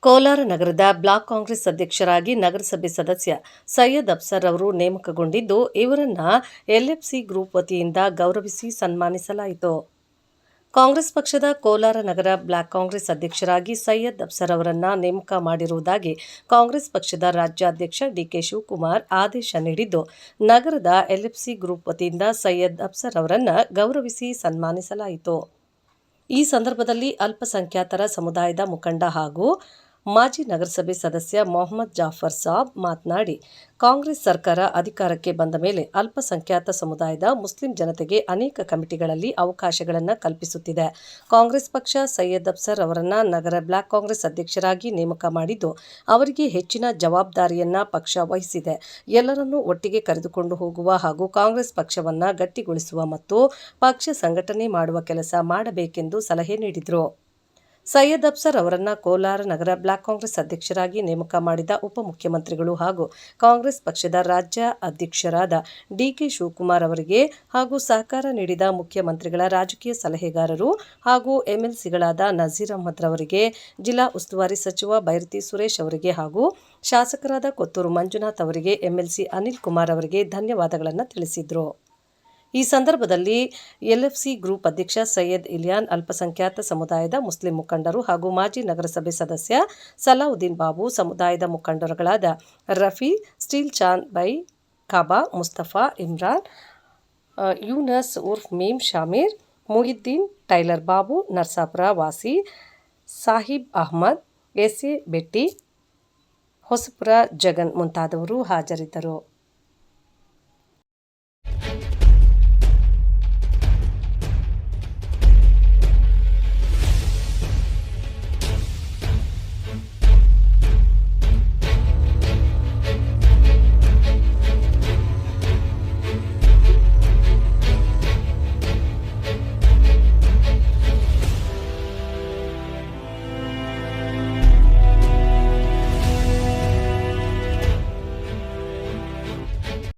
ಕೋಲಾರ ನಗರದ ಬ್ಲಾಕ್ ಕಾಂಗ್ರೆಸ್ ಅಧ್ಯಕ್ಷರಾಗಿ ನಗರಸಭೆ ಸದಸ್ಯ ಸೈಯದ್ ಅಫ್ಸರ್ ಅವರು ನೇಮಕಗೊಂಡಿದ್ದು, ಇವರನ್ನ ಎಲ್ಎಫ್ಸಿ ಗ್ರೂಪ್ ವತಿಯಿಂದ ಗೌರವಿಸಿ ಸನ್ಮಾನಿಸಲಾಯಿತು. ಕಾಂಗ್ರೆಸ್ ಪಕ್ಷದ ಕೋಲಾರ ನಗರ ಬ್ಲಾಕ್ ಕಾಂಗ್ರೆಸ್ ಅಧ್ಯಕ್ಷರಾಗಿ ಸೈಯದ್ ಅಫ್ಸರ್ ಅವರನ್ನ ನೇಮಕ ಮಾಡಿರುವುದಾಗಿ ಕಾಂಗ್ರೆಸ್ ಪಕ್ಷದ ರಾಜ್ಯಾಧ್ಯಕ್ಷ ಡಿಕೆ ಶಿವಕುಮಾರ್ ಆದೇಶ ನೀಡಿದ್ದು, ನಗರದ ಎಲ್ಎಫ್ಸಿ ಗ್ರೂಪ್ ವತಿಯಿಂದ ಸೈಯದ್ ಅಫ್ಸರ್ ಅವರನ್ನ ಗೌರವಿಸಿ ಸನ್ಮಾನಿಸಲಾಯಿತು. ಈ ಸಂದರ್ಭದಲ್ಲಿ ಅಲ್ಪಸಂಖ್ಯಾತರ ಸಮುದಾಯದ ಮುಖಂಡ ಹಾಗೂ ಮಾಜಿ ನಗರಸಭೆ ಸದಸ್ಯ ಮೊಹಮ್ಮದ್ ಜಾಫರ್ ಸಾಬ್ ಮಾತನಾಡಿ, ಕಾಂಗ್ರೆಸ್ ಸರ್ಕಾರ ಅಧಿಕಾರಕ್ಕೆ ಬಂದ ಮೇಲೆ ಅಲ್ಪಸಂಖ್ಯಾತ ಸಮುದಾಯದ ಮುಸ್ಲಿಂ ಜನತೆಗೆ ಅನೇಕ ಕಮಿಟಿಗಳಲ್ಲಿ ಅವಕಾಶಗಳನ್ನು ಕಲ್ಪಿಸುತ್ತಿದೆ. ಕಾಂಗ್ರೆಸ್ ಪಕ್ಷ ಸೈಯದ್ ಅಫ್ಸರ್ ಅವರನ್ನ ನಗರ ಬ್ಲಾಕ್ ಕಾಂಗ್ರೆಸ್ ಅಧ್ಯಕ್ಷರಾಗಿ ನೇಮಕ ಮಾಡಿದ್ದು, ಅವರಿಗೆ ಹೆಚ್ಚಿನ ಜವಾಬ್ದಾರಿಯನ್ನ ಪಕ್ಷ ವಹಿಸಿದೆ. ಎಲ್ಲರನ್ನೂ ಒಟ್ಟಿಗೆ ಕರೆದುಕೊಂಡು ಹೋಗುವ ಹಾಗೂ ಕಾಂಗ್ರೆಸ್ ಪಕ್ಷವನ್ನ ಗಟ್ಟಿಗೊಳಿಸುವ ಮತ್ತು ಪಕ್ಷ ಸಂಘಟನೆ ಮಾಡುವ ಕೆಲಸ ಮಾಡಬೇಕೆಂದು ಸಲಹೆ ನೀಡಿದರು. ಸೈಯದ್ ಅಫ್ಸರ್ ಅವರನ್ನ ಕೋಲಾರ ನಗರ ಬ್ಲಾಕ್ ಕಾಂಗ್ರೆಸ್ ಅಧ್ಯಕ್ಷರಾಗಿ ನೇಮಕ ಮಾಡಿದ ಉಪಮುಖ್ಯಮಂತ್ರಿಗಳು ಹಾಗೂ ಕಾಂಗ್ರೆಸ್ ಪಕ್ಷದ ರಾಜ್ಯ ಅಧ್ಯಕ್ಷರಾದ ಡಿಕೆ ಶಿವಕುಮಾರ್ ಅವರಿಗೆ ಹಾಗೂ ಸಹಕಾರ ನೀಡಿದ ಮುಖ್ಯಮಂತ್ರಿಗಳ ರಾಜಕೀಯ ಸಲಹೆಗಾರರು ಹಾಗೂ ಎಂಎಲ್ಸಿಗಳಾದ ನಜೀರ್ ಅಹ್ಮದ್ ರವರಿಗೆ, ಜಿಲ್ಲಾ ಉಸ್ತುವಾರಿ ಸಚಿವ ಬೈರತಿ ಸುರೇಶ್ ಅವರಿಗೆ ಹಾಗೂ ಶಾಸಕರಾದ ಕೊತ್ತೂರು ಮಂಜುನಾಥ್ ಅವರಿಗೆ, ಎಂಎಲ್ಸಿ ಅನಿಲ್ ಕುಮಾರ್ ಅವರಿಗೆ ಧನ್ಯವಾದಗಳನ್ನು ತಿಳಿಸಿದರು. ಈ ಸಂದರ್ಭದಲ್ಲಿ ಎಲ್ಎಫ್ಸಿ ಗ್ರೂಪ್ ಅಧ್ಯಕ್ಷ ಸೈಯದ್ ಇಲಿಯಾನ್, ಅಲ್ಪಸಂಖ್ಯಾತ ಸಮುದಾಯದ ಮುಸ್ಲಿಂ ಮುಖಂಡರು ಹಾಗೂ ಮಾಜಿ ನಗರಸಭೆ ಸದಸ್ಯ ಸಲಾವುದ್ದೀನ್ ಬಾಬು, ಸಮುದಾಯದ ಮುಖಂಡರುಗಳಾದ ರಫಿ, ಸ್ಟೀಲ್ ಚಾಂದ್ ಬೈ, ಕಾಬಾ, ಮುಸ್ತಫಾ, ಇಮ್ರಾನ್, ಯೂನಸ್ ಉರ್ಫ್ ಮೀಮ್ ಶಾಮೀರ್, ಮುಹಿದ್ದೀನ್, ಟೈಲರ್ ಬಾಬು, ನರ್ಸಾಪುರ ವಾಸಿ, ಸಾಹಿಬ್ ಅಹ್ಮದ್, ಎಸ್ಎ ಬೆಟ್ಟಿ, ಹೊಸಪುರ ಜಗನ್ ಮುಂತಾದವರು ಹಾಜರಿದ್ದರು.